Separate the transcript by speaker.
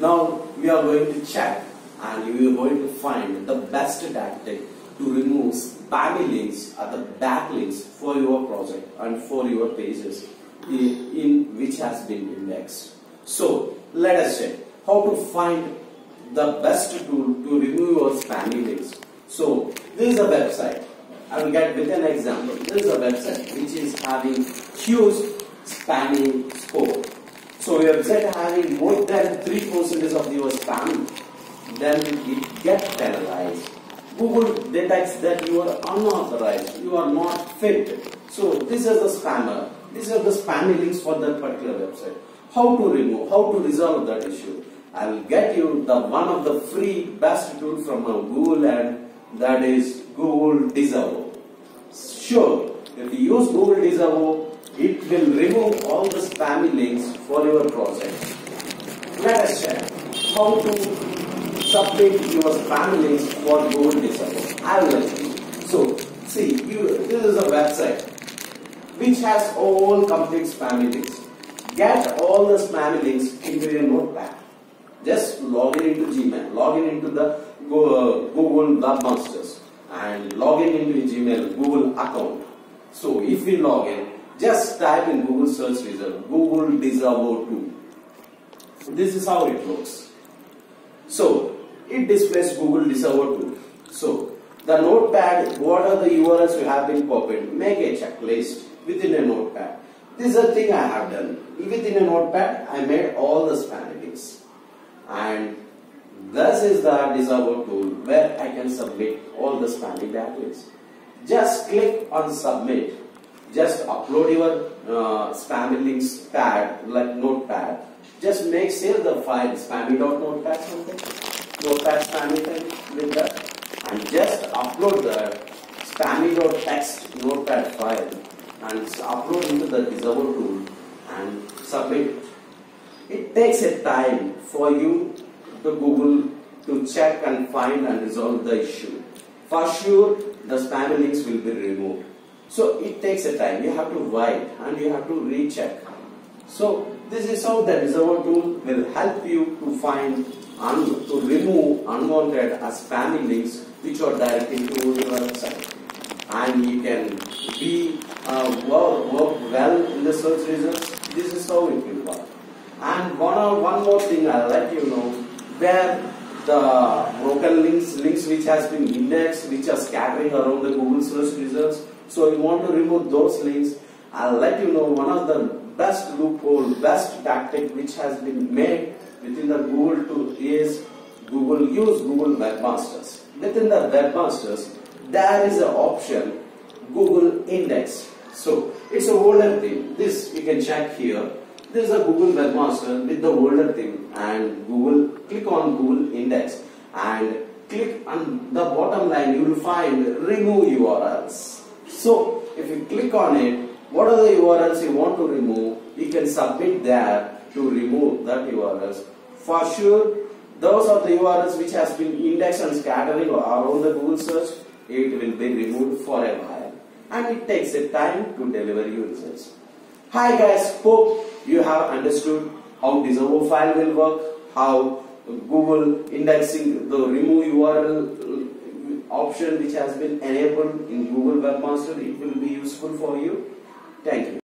Speaker 1: Now we are going to check and we are going to find the best tactic to remove spammy links or the backlinks for your project and for your pages in which has been indexed. So let us check how to find the best tool to remove your spammy links. So this is a website. I will get with an example. This is a website which is having huge spammy score. So your website having more than 3% of your spam, then it gets penalized. Google detects that you are unauthorized, you are not fit. So this is the spammer. These are the spammy links for that particular website. How to remove, how to resolve that issue? I will get you the one of the free best tool from Google, and that is Google Disavow. Sure, if you use Google Disavow, it will remove all the spammy links for your project. Let us check how to submit your spammy links for Google Disavow. I will let you. So, see, this is a website which has all complete spammy links. Get all the spammy links into your notepad. Just log in into Gmail, log in into the Google Webmasters, and log in into Gmail Google account. So if we log in, just type in Google search result Google Disavow 2. This is how it looks. So it displays Google Disavow 2. So the notepad, what are the URLs you have been copied? Make a checklist within a notepad. This is a thing I have done. Within a notepad, I made all the spammy links. And this is the Disavow tool where I can submit all the spammy backlinks. Just click on submit. Just upload your spammy links pad like notepad. Just save the file spammy.notepad something. Notepad spammy thing with that. And just upload the spammy.txt notepad file and upload into the Disavow tool and submit it. It takes a time for you to Google to check and find and resolve the issue. For sure, the spammy links will be removed. So it takes a time. You have to wait and you have to recheck. So this is how the Disavow tool will help you to find and to remove unwanted spammy links which are directing to your website. And you can work well in the search results. This is how it will work. And one more thing I'll let you know, where the broken links which has been indexed, which are scattering around the Google search results. So you want to remove those links. I'll let you know one of the best loophole, best tactic which has been made within the Google tool is use Google Webmasters. Within the Webmasters, there is an option Google Index. So it's a older thing. This you can check here. This is a Google Webmaster with the older thing, and click on Google Index and click on the bottom line. You will find remove URLs. So if you click on it, what are the URLs you want to remove? You can submit there to remove that URLs. For sure, those are the URLs which has been indexed and scattering around the Google search. It will be removed for a while, and it takes a time to deliver you results. Hi guys, hope you have understood how Disavow file will work, how Google indexing the remove URL option which has been enabled in Google Webmaster. It will be useful for you. Thank you.